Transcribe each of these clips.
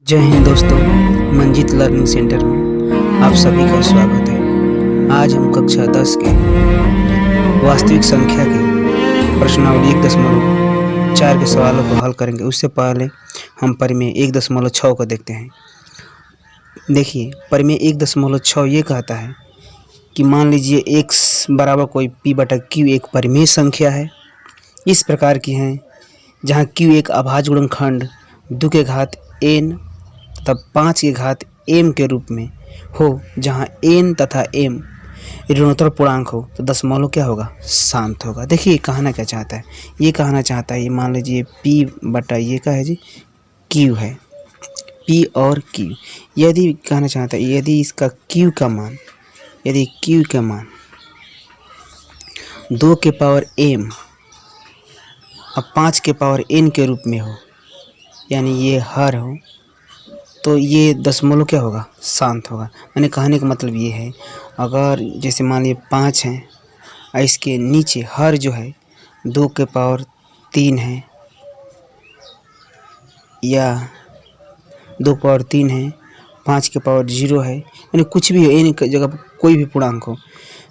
जय हिंद दोस्तों, Manjit learning centre में आप सभी का स्वागत है। आज हम कक्षा 10 के वास्तविक संख्या के प्रश्नावली 1.4 के सवालों को हल करेंगे। उससे पहले हम परिमेय 1.6 को देखते हैं। देखिए, परिमेय 1.6 ये कहता है कि मान लीजिए x बराबर कोई p बटा q एक परिमेय संख्या है, इस प्रकार की है जहाँ q एक अभाज्य गुणनखंड 2 के घात n तब 5 की घात m के रूप में हो, जहाँ n तथा m ऋणोत्तर पूर्णांक हो तो दशमलव क्या होगा? शांत होगा। देखिए कहना क्या चाहता है, ये कहना चाहता है, ये मान लीजिए p बटा ये का है जी q है, p और q। यदि कहना चाहता है यदि इसका q का मान, यदि q का मान 2 के पावर m अब 5 के पावर n के रूप में हो, यानी ये हर हो, तो ये दशमलव क्या होगा? शांत होगा। मैंने कहने का मतलब ये है, अगर जैसे मान लीजिए 5 है और इसके नीचे हर जो है 2 के पावर 3 है या 2 पावर 3 है, 5 के पावर 0 है, यानी कुछ भी हो, n की जगह कोई भी पूर्णांक हो,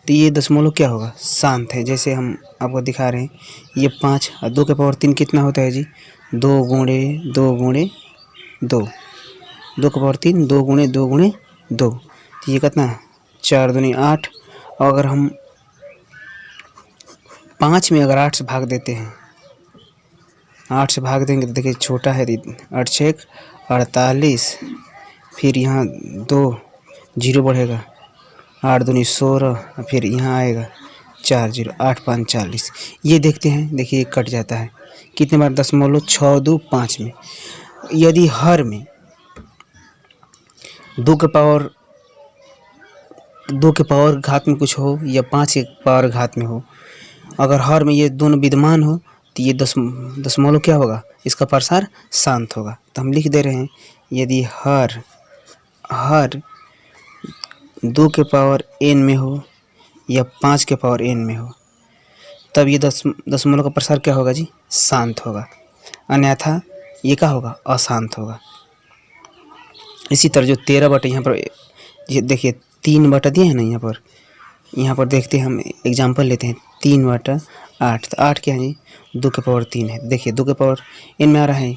तो ये दशमलव क्या होगा? शांत है। जैसे हम आपको दिखा रहे हैं, ये 5 और 2 के पावर 3 कितना होता है जी? 2 गुणे 2 गुणे 2, 2 के पावर 3, 2 गुणे 2 गुणे 2, तो ये कितना? 4 दूनी 8। और अगर हम 5 में अगर 8 से भाग देते हैं, 8 से भाग देंगे तो देखिए छोटा है, 8 छेक 48, फिर यहाँ 2 जीरो बढ़ेगा, 8 दूनी 16, फिर यहाँ आएगा 4 जीरो, 8 5 40। ये देखते हैं, देखिए कट जाता है कितने बार? दशमलव 6 2 5 में। यदि हर में 2 के पावर घात में कुछ हो या 5 के पावर घात में हो, अगर हर में ये दोनों विद्यमान हो तो ये दशमलव क्या होगा? इसका प्रसार शांत होगा। तो हम लिख दे रहे हैं, यदि हर 2 के पावर n में हो या 5 के पावर n में हो, तब ये दशमलव का प्रसार क्या होगा जी? शांत होगा। अन्यथा ये क्या होगा? अशांत होगा। इसी तरह जो 13 बटे यहाँ पर, ये देखिए 3 बटा दिए हैं ना, यहाँ पर देखते हैं, हम एग्जांपल लेते हैं 3 बटा 8, तो 8 क्या है जी? 2 के पावर 3 है। देखिए 2 के पावर n में आ रहा है,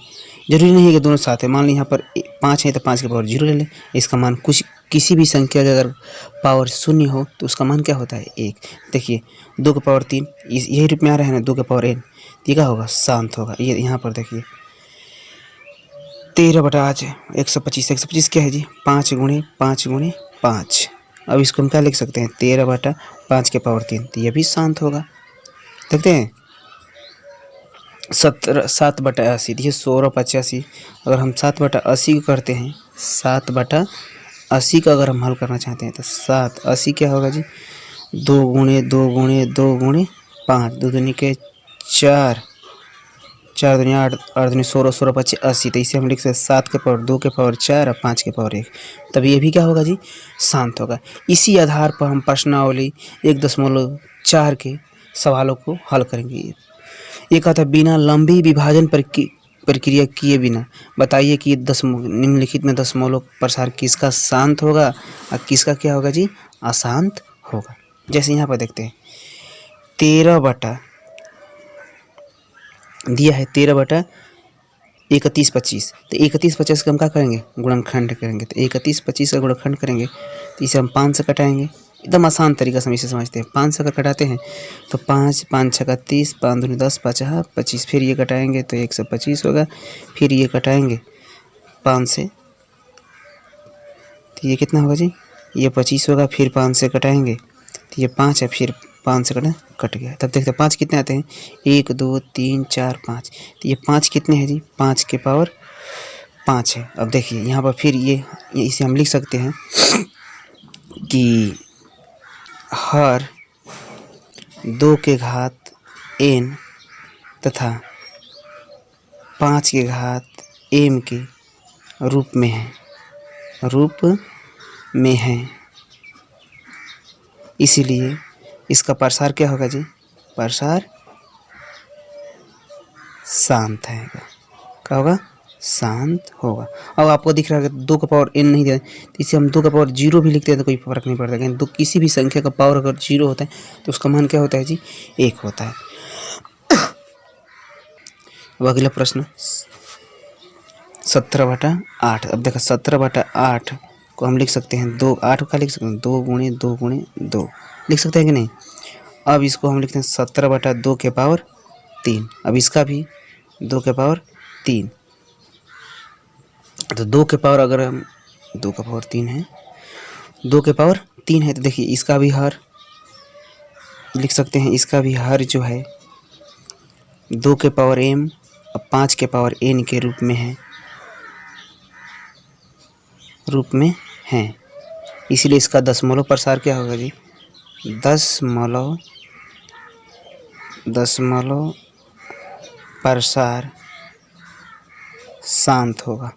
जरूरी नहीं है कि दोनों साथ है। मान लीजिए यहाँ पर 5 है तो 5 के पावर 0 ले लें। इसका मान किसी भी संख्या का अगर पावर 0 हो तो उसका मान क्या होता है? 1। देखिए 2 के पावर 3 यही रूप में आ रहा है ना, 2 के पावर n, ये क्या होगा? शांत होगा। ये यहाँ पर देखिए 13 बटा 8 125, 125 क्या है जी? 5 गुणे 5 गुणे 5। अब इसको हम क्या लिख सकते हैं? 13 बटा 5 के पावर 3, तो ये भी शांत होगा। देखते हैं 7 बटा 80, देखिए 16 85। अगर हम 7 बटा 80 को करते हैं, 7 बटा 80 का अगर हम हल करना चाहते हैं तो 7 80 क्या होगा जी? 2 गुणे 2 गुणे 2 गुणे 5, 2 दूनी के 4, 4 दूनी 8, 8 दूनी 16, 16 25 80। तो इसे हम लिख सकते हैं 7 के पावर 2 के पावर 4 और 5 के पावर 1। तब ये भी क्या होगा जी? शांत होगा। इसी आधार पर हम प्रश्नावली 1.4 के सवालों को हल करेंगे। ये कहता है, बिना लंबी विभाजन प्रक्रिया किए बिना बताइए कि निम्नलिखित में दशमलव प्रसार किसका शांत होगा और किसका क्या होगा जी? अशांत होगा। जैसे यहाँ पर देखते हैं 13 बटा दिया है, 13 बटा 31 25, तो 31 25 का हम क्या करेंगे? गुणनखंड करेंगे। तो 31 25 का गुणनखंड करेंगे तो इसे हम 5 से कटाएंगे। एकदम आसान तरीका से हम इसे समझते हैं। 5 से अगर कटाते हैं तो 5 5 6 30, 5 दूनी 10, 5 25, फिर ये कटाएंगे तो 125 होगा, फिर ये कटाएंगे 5 से, तो ये कितना होगा जी? ये 25 होगा, फिर 5 से कटाएंगे तो ये 5 है, फिर 5 से कट गया। तब देखते हैं 5 कितने आते हैं? 1 2 3 4 5, तो ये 5 कितने हैं जी? 5 के पावर 5 है। अब देखिए यहाँ पर फिर ये इसे हम लिख सकते हैं कि हर 2 के घात n तथा 5 के घात m के रूप में है, इसीलिए इसका प्रसार क्या होगा जी? प्रसार शांत है। क्या होगा? शांत होगा। अब आपको दिख रहा है कि 2 का पावर n नहीं दिया तो इसे हम 2 का पावर 0 भी लिखते हैं तो कोई फर्क नहीं पड़ता, लेकिन किसी भी संख्या का पावर अगर 0 होता है तो उसका मान क्या होता है जी? 1 होता है। अब अगला प्रश्न 17/8। अब देखो 17/8 को हम लिख सकते हैं 2, 8 का लिख सकते हैं 2 गुणे 2 गुणे 2 लिख सकते हैं कि नहीं। अब इसको हम लिखते हैं 17/2 के पावर 3। अब इसका भी 2 के पावर 3, तो 2 के पावर अगर हम 2 का पावर 3 है, 2 के पावर 3 है तो देखिए इसका भी हर लिख सकते हैं, इसका भी हर जो है 2 के पावर m और 5 के पावर n के रूप में है। इसीलिए इसका दशमलव प्रसार क्या होगा जी? दशमलव प्रसार शांत होगा।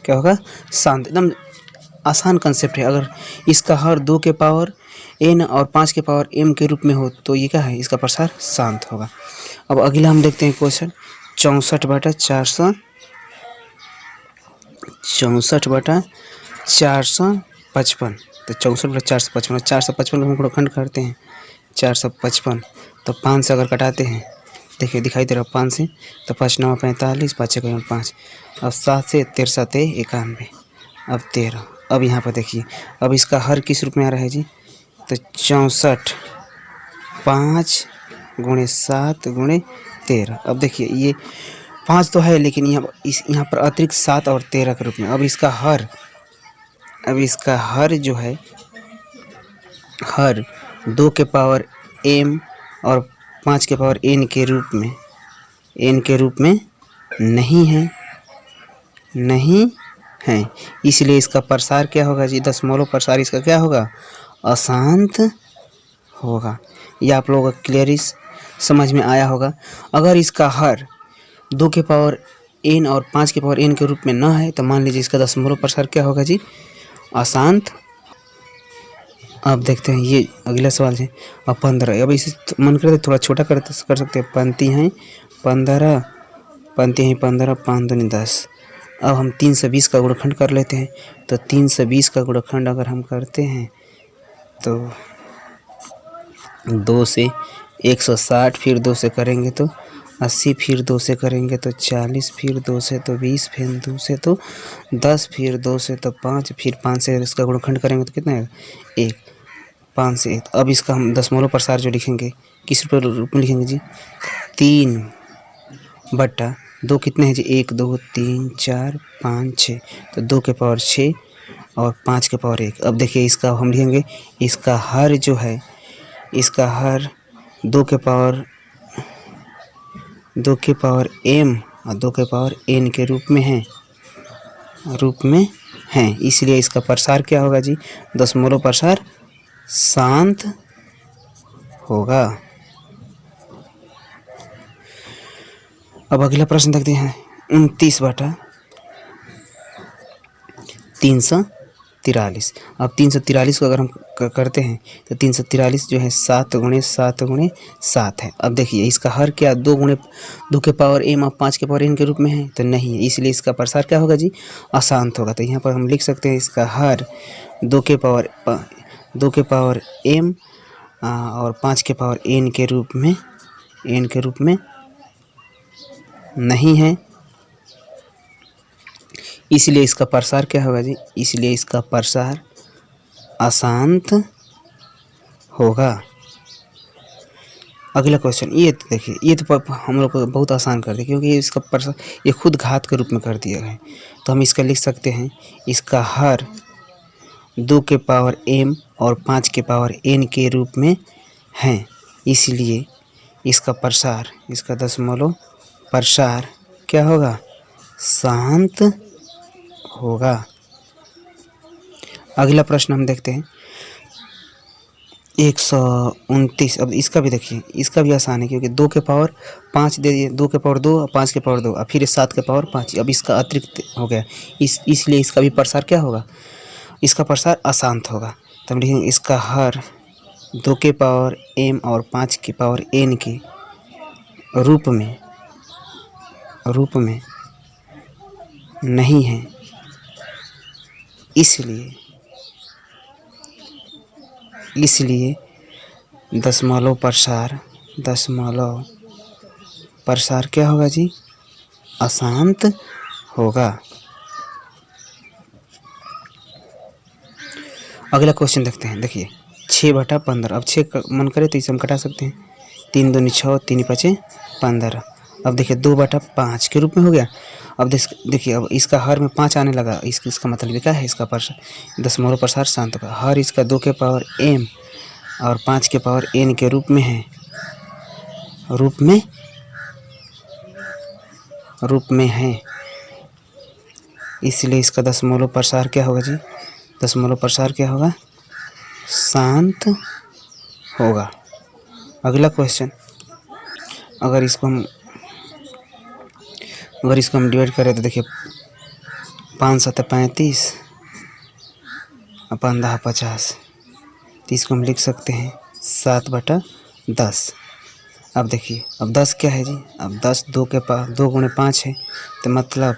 क्या होगा? शांत। एकदम आसान कंसेप्ट है। अगर इसका हर 2 के पावर n और 5 के पावर m के रूप में हो तो ये क्या है? इसका प्रसार शांत होगा। अब अगला हम देखते हैं क्वेश्चन 64/455। तो 64/455, 455 को हम गुणनखंड करते हैं 455, तो 5 से अगर कटाते हैं, देखिए दिखाई दे रहा है 5 से, तो 5 9 45, 5 6 5, अब 7 से 13 91, अब 13। अब यहाँ पर देखिए अब इसका हर किस रूप में आ रहा है जी? तो 64 5 गुणे 7 गुणे 13। अब देखिए ये 5 तो है लेकिन यहाँ पर अतिरिक्त 7 और 13 के रूप में। अब इसका हर जो है हर 2 के पावर m और 5 के पावर n के रूप में नहीं है, इसलिए इसका प्रसार क्या होगा जी? दशमलव प्रसार इसका क्या होगा? अशांत होगा। यह आप लोगों को क्लियर समझ में आया होगा। अगर इसका हर 2 के पावर n और 5 के पावर n के रूप में न है तो मान लीजिए इसका दशमलव प्रसार क्या होगा जी? अशांत। अब देखते हैं ये अगला सवाल है। अब 15, अब इसे मन करते थोड़ा छोटा कर सकते हैं। पंक्ति हैं 15, 5 दूनी 10। अब हम 320 का गुणनखंड कर लेते हैं। तो 320 का गुणनखंड अगर हम करते हैं तो 2 से 160, फिर 2 से करेंगे तो 80, फिर 2 से करेंगे तो 40, फिर 2 से तो 20, फिर 2 से तो 10, फिर 2 से तो 5, फिर 5 से इसका गुणनखंड करेंगे तो कितना है? 1, 5 से 1। अब इसका हम दशमलव प्रसार जो लिखेंगे किस रूप में लिखेंगे जी? 3/2 कितने हैं जी? 1 2 3 4 5 6, तो 2 के पावर 6 और 5 के पावर 1। अब देखिए इसका हम लिखेंगे, इसका हर जो है, इसका हर 2 के पावर m और 2 के पावर n के रूप में है, इसलिए इसका प्रसार क्या होगा जी? दशमलव प्रसार शांत होगा। अब अगला प्रश्न देखते हैं 29/343। अब 343 को अगर हम करते हैं तो 343 जो है 7 गुणे 7 गुणे 7 है। अब देखिए इसका हर क्या 2 के पावर m और 5 के पावर n के रूप में है तो नहीं है, इसलिए इसका प्रसार क्या होगा जी? अशांत होगा। तो यहाँ पर हम लिख सकते हैं इसका हर 2 के पावर m और 5 के पावर n के रूप में नहीं है, इसलिए इसका प्रसार क्या होगा जी? इसलिए इसका प्रसार अशांत होगा। अगला क्वेश्चन ये तो देखिए, ये तो हम लोग को बहुत आसान कर दिया क्योंकि इसका प्रसार ये खुद घात के रूप में कर दिया है। तो हम इसका लिख सकते हैं, इसका हर 2 के पावर m और 5 के पावर n के रूप में है, इसलिए इसका प्रसार, इसका दशमलव प्रसार क्या होगा? शांत होगा। अगला प्रश्न हम देखते हैं 129। अब इसका भी देखिए, इसका भी आसान है क्योंकि 2 के पावर 5 दे दिए, 2 के पावर 2 और 5 के पावर 2 और फिर 7 के पावर 5। अब इसका अतिरिक्त हो गया, इसलिए इसका भी प्रसार क्या होगा? इसका प्रसार अशांत होगा। तो हम लिखेंगे इसका हर 2 के पावर m और 5 के पावर n के रूप में नहीं है, इसलिए दशमलव प्रसार क्या होगा जी? अशांत होगा। अगला क्वेश्चन देखते हैं। देखिए 6/15। अब 6 का मन करे तो इसे हम घटा सकते हैं। 3 दूनी 6, 3 5 15। अब देखिए 2/5 के रूप में हो गया। अब देखिए अब इसका हर में 5 आने लगा। इसका मतलब क्या है? इसका दशमलव प्रसार शांत होगा। हर इसका 2 के पावर m और 5 के पावर n के रूप में है, इसलिए इसका दशमलव प्रसार क्या होगा जी? दशमलव प्रसार क्या होगा? शांत होगा। अगला क्वेश्चन, अगर इसको हम डिवाइड करें तो देखिए 5 7 35 और 15 50, तो इसको हम लिख सकते हैं 7/10। अब देखिए अब 10 क्या है जी? अब 10 2 के पावर 2 गुणे 5 है, तो मतलब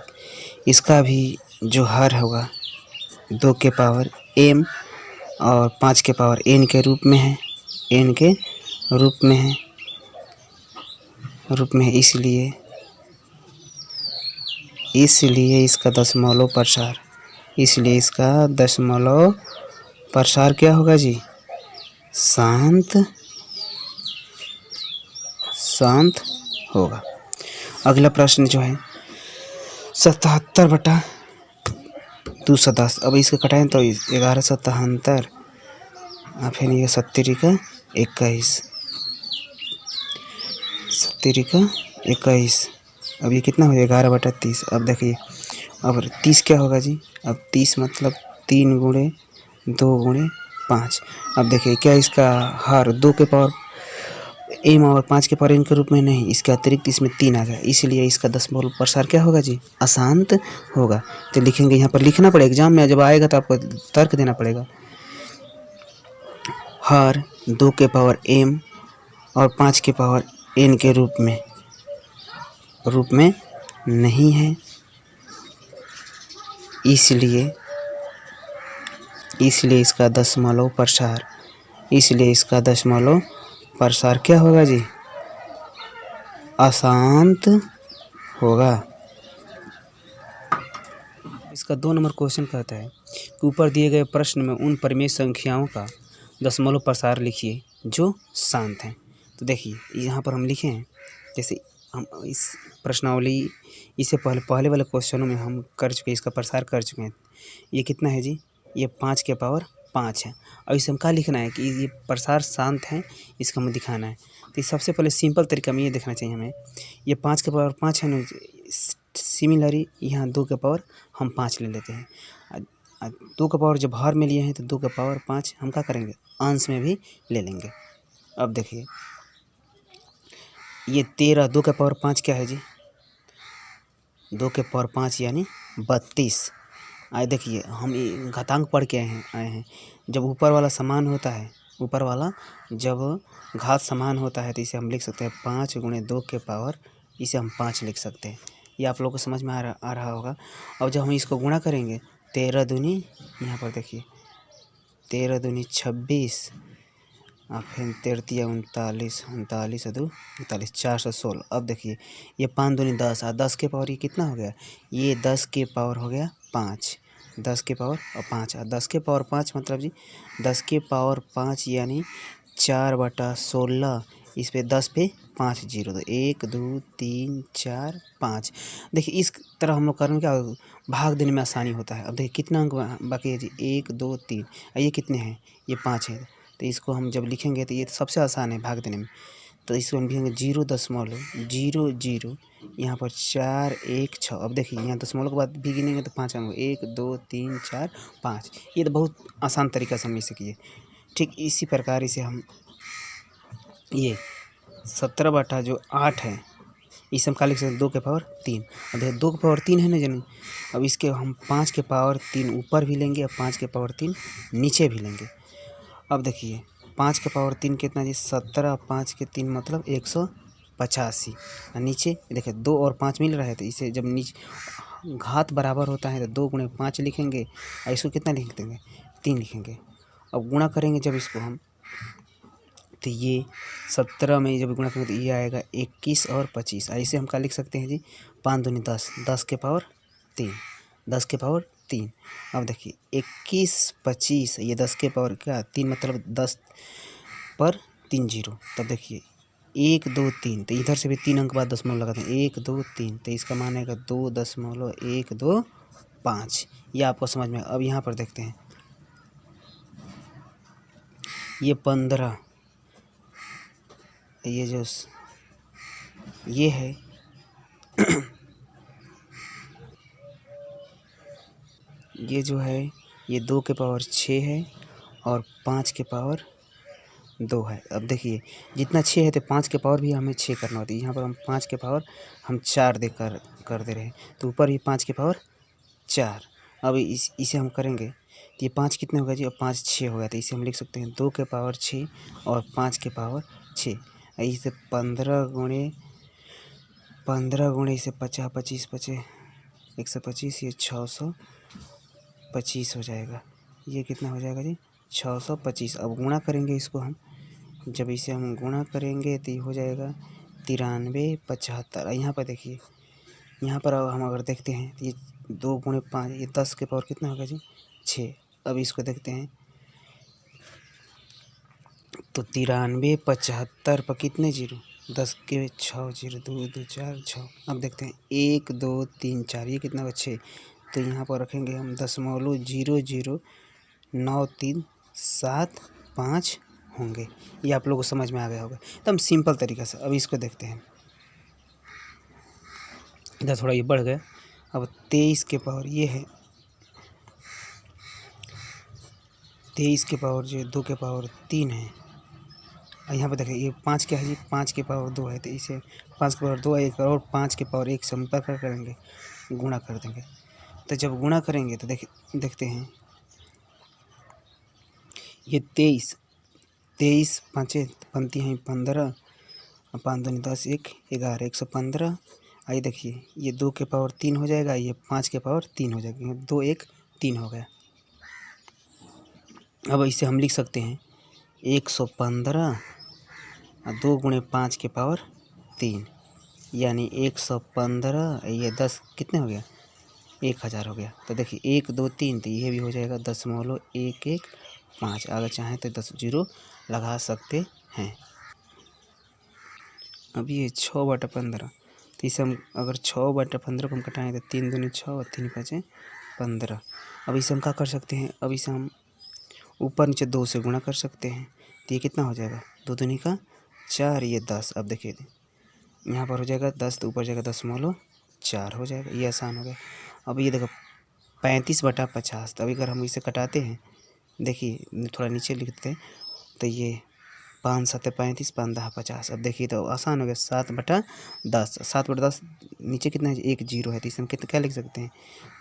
इसका भी जो हर होगा 2 के पावर m और 5 के पावर n के रूप में है, इसलिए इसका दशमलव प्रसार क्या होगा जी? शांत होगा। अगला प्रश्न जो है 77/210। अब इसको कटाएं तो 1177 और फिर ये 70 अब ये कितना हो गया? 11/30। अब देखिए अब 30 क्या होगा जी? अब 30 मतलब 3 गुणे 2 गुणे 5। अब देखिए क्या इसका हर 2 के पावर m और 5 के पावर n के रूप में नहीं, इसके अतिरिक्त इसमें 3 आ गया, इसलिए इसका दशमलव प्रसार क्या होगा जी? अशांत होगा। तो लिखेंगे, यहाँ पर लिखना पड़ेगा, एग्जाम में जब आएगा तो आपको तर्क देना पड़ेगा। हर 2 के पावर m और 5 के पावर n के रूप में नहीं है, इसलिए इसका दशमलव प्रसार क्या होगा जी? अशांत होगा। इसका 2 नंबर क्वेश्चन कहता है कि ऊपर दिए गए प्रश्न में उन परिमेय संख्याओं का दशमलव प्रसार लिखिए जो शांत हैं। तो देखिए यहाँ पर हम लिखे हैं, जैसे हम इस प्रश्नावली इससे पहले वाले क्वेश्चनों में हम कर चुके, इसका प्रसार कर चुके हैं। ये कितना है जी? ये 5 के पावर 5 है। और इसे हम क्या लिखना है कि ये प्रसार शांत है, इसका हमें दिखाना है। तो सबसे पहले सिंपल तरीका में ये देखना चाहिए हमें, ये 5 के पावर 5 है ना, सिमिलरली यहाँ 2 के पावर हम 5 ले लेते हैं। 2 का पावर जब हर में लिए हैं तो 2 का पावर 5 हम क्या करेंगे? अंश में भी ले लेंगे। अब देखिए ये 13, 2 का पावर 5 क्या है जी? 2 के पावर 5 यानी 32। आए देखिए हम घातांक पढ़ के आए हैं, जब ऊपर वाला समान होता है, जब घात समान होता है तो इसे हम लिख सकते हैं 5 गुणे 2 के पावर, इसे हम 5 लिख सकते हैं। ये आप लोगों को समझ में आ रहा होगा। और जब हम इसको गुणा करेंगे 13 दूनी, यहाँ पर देखिए 13 दूनी 26 और फिर 13 39, 39 और 2 39, 416। अब देखिए ये 5 दूनी 10 और 10 के पावर ये कितना हो गया? ये 10 के पावर हो गया 5, 10 के पावर और 5 और 10 के पावर 5 मतलब जी 10 के पावर 5 यानी 4/16। इस पे 10 पे 5 जीरो, तो 1 2 3 4 5। देखिए इस तरह हम लोग करेंगे क्या, भाग देने में आसानी होता है। अब देखिए कितना अंक बाकी है जी? 1 2 3, ये कितने हैं? ये 5 है। तो इसको हम जब लिखेंगे तो ये सबसे आसान है भाग देने में। तो इसको हम लिखेंगे 0.00, यहाँ पर 4 1 6। अब देखिए यहाँ दशमलव के बाद भी गिनेंगे तो 5 आएंगे, 1 2 3 4 5। ये तो बहुत आसान तरीका से हम इसे किए। ठीक इसी प्रकार इसे हम ये 17/8 है, इसे हम क्या लिख सकते हैं? 2 के पावर 3। अब देखिए 2 के पावर 3 है ना जन, अब इसके हम 5 के पावर 3 ऊपर भी लेंगे और 5 के पावर 3 नीचे भी लेंगे। अब देखिए 5 के पावर 3 कितना जी? 17 और 5 के 3 मतलब 185। और नीचे देखिए 2 और 5 मिल रहा है, तो इसे जब नीचे घात बराबर होता है तो 2 गुणे 5 लिखेंगे और इसको कितना लिख देंगे 3 लिखेंगे। अब गुणा करेंगे जब इसको हम तो ये 17 में जब गुणा करेंगे तो ये आएगा 21 और 25। ऐसे हम क्या लिख सकते हैं जी 5 दूनी 10, 10 के पावर 3, 10 के पावर 3। अब देखिए 21 25 ये 10 के पावर क्या 3 मतलब 10 पर 3 जीरो। तब देखिए 1 2 3 तो इधर से भी 3 अंक बाद दशमलव लगाते हैं 1 2 3 तो इसका मान आएगा 2.125। ये आपको समझ में। अब यहाँ पर देखते हैं ये 15 ये जो ये है ये जो है ये 2 के पावर 6 है और 5 के पावर 2 है। अब देखिए जितना 6 है तो 5 के पावर भी हमें 6 करना होता है। यहाँ पर हम 5 के पावर हम 4 देकर कर दे रहे हैं तो ऊपर भी 5 के पावर 4। अब इसे हम करेंगे तो ये 5 कितने होगा जी। अब 5 6 होगा तो इसे हम लिख सकते हैं 2 के पावर 6 और 5 के पावर 6। इसे 15 गुणे इसे 50 25 25 125 ये 625 हो जाएगा। ये कितना हो जाएगा जी 625। अब गुणा करेंगे इसको हम जब इसे हम गुणा करेंगे तो ये हो जाएगा 93 75। यहाँ पर देखिए यहाँ पर हम अगर देखते हैं तो ये 2 गुणे 5 ये 10 के पावर कितना होगा जी 6। अब इसको देखते हैं तो 93 75 पर कितने जीरो 10 के 6 जीरो 2 2 4 6। अब देखते हैं 1 2 3 4 ये कितना होगा 6। तो यहाँ पर रखेंगे हम 0.009375 होंगे। ये आप लोगों को समझ में आ गया होगा एकदम सिंपल तरीका से। अब इसको देखते हैं इधर थोड़ा ये बढ़ गया। अब 23 के पावर ये है 23 के पावर जो 2 के पावर 3 है। और यहाँ पर देखिए ये 5 क्या है जी 5 के पावर 2 है तो इसे 5 के पावर 2 है एक और 5 के पावर 1 से हम क्या करेंगे गुणा कर देंगे। तो जब गुणा करेंगे तो देखते हैं ये 23 पाँचे बनती हैं 15 और 5 दूनी 10 1 11 115। आइए देखिए ये 2 के पावर 3 हो जाएगा ये 5 के पावर 3 हो जाएगा 2 1 3 हो गया। अब इसे हम लिख सकते हैं 115 और 2 गुणे 5 के पावर 3 यानी 115 ये 10 कितने हो गया 1000 हो गया। तो देखिए 1 2 3 तो ये भी हो जाएगा 0.115। अगर चाहें तो 10 जीरो लगा सकते हैं। अब ये 6/15 तो इसे हम अगर 6/15 को हम कटाएँ तो 3 दूनी 6 और 3 5 15। अब इसे हम क्या कर सकते हैं अब इसे हम ऊपर नीचे 2 से गुणा कर सकते हैं तो ये कितना हो जाएगा 2 दूनी का 4 ये 10। अब देखिए यहाँ पर हो जाएगा 10 तो ऊपर जाएगा 0.4 हो जाएगा। ये आसान हो गया। अब ये देखो 35/50 तो अभी अगर हम इसे कटाते हैं देखिए थोड़ा नीचे लिखते हैं तो ये 5 7 35 5 10 50। अब देखिए तो आसान हो गया 7/10 7/10 नीचे कितना है 1 जीरो है तो इसे हम कितना क्या लिख सकते हैं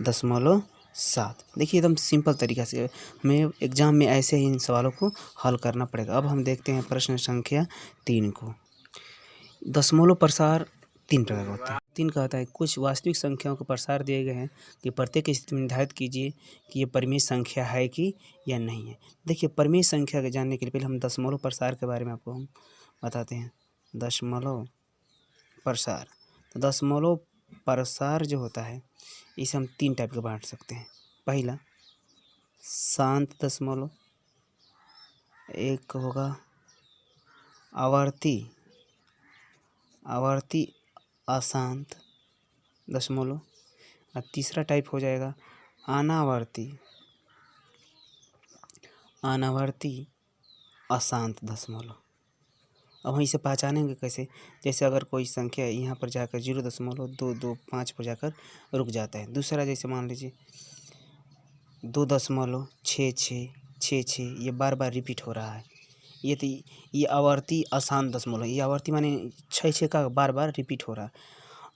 0.7। देखिए एकदम सिंपल तरीका से हमें एग्जाम में ऐसे ही इन सवालों को हल करना पड़ेगा। अब हम देखते हैं प्रश्न संख्या 3 को। दशमलव प्रसार 3 प्रकार का होता है। 3 का होता है कुछ वास्तविक संख्याओं को प्रसार दिए गए हैं कि प्रत्येक स्थिति में निर्धारित कीजिए कि ये परिमेय संख्या है कि या नहीं है। देखिए परिमेय संख्या के जानने के लिए पहले हम दशमलव प्रसार के बारे में आपको हम बताते हैं। दशमलव प्रसार तो दशमलव प्रसार जो होता है इसे हम 3 टाइप के बांट सकते हैं। पहला शांत दशमलव, एक होगा आवर्ती अशांत दशमलव और तीसरा टाइप हो जाएगा अनावर्ती अशांत दशमलव। अब हम इसे पहचानेंगे कैसे। जैसे अगर कोई संख्या यहाँ पर जाकर 0.225 पर जाकर रुक जाता है। दूसरा जैसे मान लीजिए 2.6666 ये बार बार रिपीट हो रहा है। ये आवर्ती अशांत दशमलव ये आवर्ती माने 6 का बार बार रिपीट हो रहा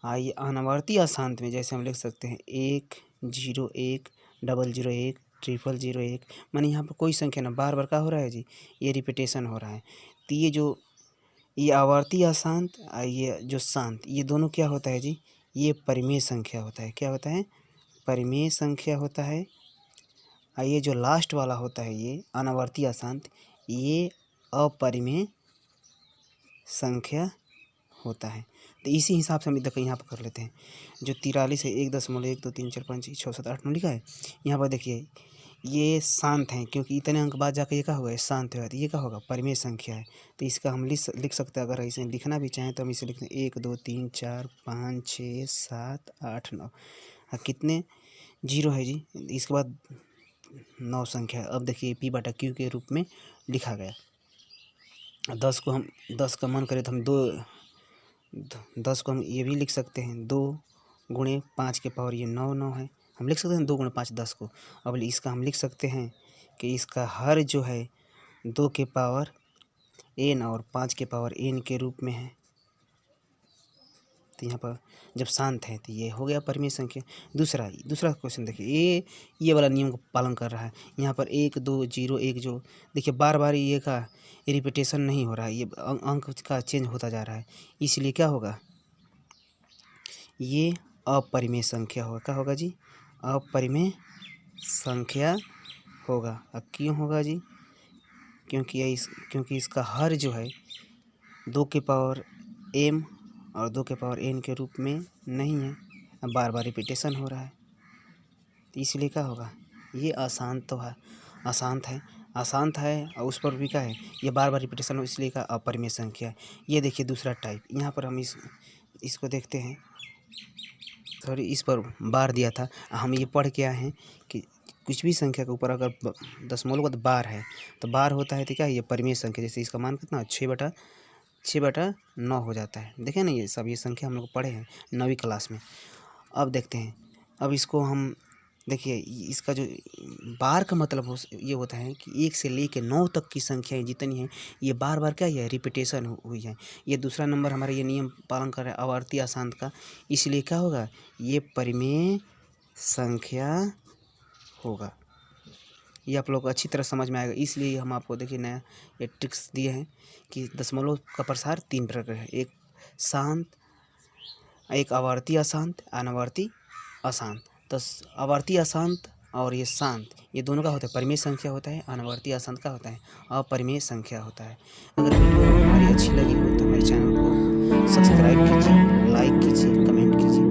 है। ये अनावर्ती अशांत में जैसे हम लिख सकते हैं 1 0 1 001 001 माने यहाँ पर कोई संख्या ना बार बार क्या हो रहा है जी ये रिपीटेशन हो रहा है। तो ये आवर्ती अशांत ये जो शांत ये दोनों क्या होता है जी ये परिमेय संख्या होता है। क्या होता है? परिमेय संख्या होता है। और ये जो लास्ट वाला होता है ये अनावर्ती अशांत, ये अपरिमेय संख्या होता है। तो इसी हिसाब से हम देखो यहाँ पर कर लेते हैं। जो 43 है 1.1 2 3 4 5 6 7 8 9 लिखा है, यहाँ पर देखिए ये शांत हैं, क्योंकि इतने अंक बाद जाकर ये क्या होगा? शांत होगा। तो ये क्या होगा? परिमेय संख्या है। तो इसका हम लिख सकते हैं। अगर इसे लिखना भी चाहें तो हम इसे लिखते हैं 1 2 3 4 5 6 7 8 9। कितने जीरो है जी? इसके बाद 9 संख्या है। अब देखिए P/Q के रूप में लिखा गया। 10 को हम 10 का मन करें तो हम 10 को हम ये भी लिख सकते हैं 2 गुणे 5 के पावर ये 9 है। हम लिख सकते हैं 2 गुणे 5 10 को। अब इसका हम लिख सकते हैं कि इसका हर जो है 2 के पावर n और 5 के पावर n के रूप में है। तो यहाँ पर जब शांत है तो ये हो गया परिमेय संख्या। दूसरा क्वेश्चन देखिए, ये वाला नियम का पालन कर रहा है। यहाँ पर 1 2 0 1 जो देखिए बार बार ये का रिपीटेशन नहीं हो रहा है, ये अंक का चेंज होता जा रहा है। इसलिए क्या होगा? ये अपरिमेय संख्या होगा। क्या होगा जी? अपरिमेय संख्या होगा। अब क्यों होगा जी? क्योंकि इसका हर जो है 2 के पावर m और 2 के पावर n के रूप में नहीं है। अब बार बार रिपीटेशन हो रहा है, तो इसलिए क्या होगा? ये अशांत तो है, अशांत है और उस पर भी क्या है? ये बार बार रिपीटेशन हो, इसलिए का अपरिमेय संख्या है। ये देखिए दूसरा टाइप। यहाँ पर हम इसको देखते हैं। सॉरी, इस पर बार दिया था। हम ये पढ़ के आए हैं कि कुछ भी संख्या के ऊपर अगर दशमलव का बार है तो बार होता है तो क्या? ये परिमेय संख्या। जैसे इसका मान कितना? 6/9 हो जाता है। देखें ना, ये सब ये संख्या हम लोग पढ़े हैं 9वीं क्लास में। अब देखते हैं। अब इसको हम देखिए, इसका जो बार का मतलब ये होता है कि 1 से लेकर 9 तक की संख्याएं जितनी हैं ये बार बार क्या है? रिपीटेशन हुई है। ये दूसरा नंबर हमारा ये नियम पालन कर रहा है आवर्ती अशांत का। इसलिए क्या होगा? ये परिमेय संख्या होगा। ये आप लोग को अच्छी तरह समझ में आएगा। इसलिए हम आपको देखिए नया ये ट्रिक्स दिए हैं कि दशमलव का प्रसार 3 प्रकार है। एक शांत, एक आवर्ती अशांत, अनावर्ती अशांत। तो आवर्ती अशांत और ये शांत, ये दोनों का होता है परिमेय संख्या होता है। अनावर्ती अशांत का होता है अपरिमेय संख्या होता है। अगर वीडियो हमारी अच्छी लगी हो तो हमारे चैनल को सब्सक्राइब कीजिए, लाइक कीजिए, कमेंट कीजिए।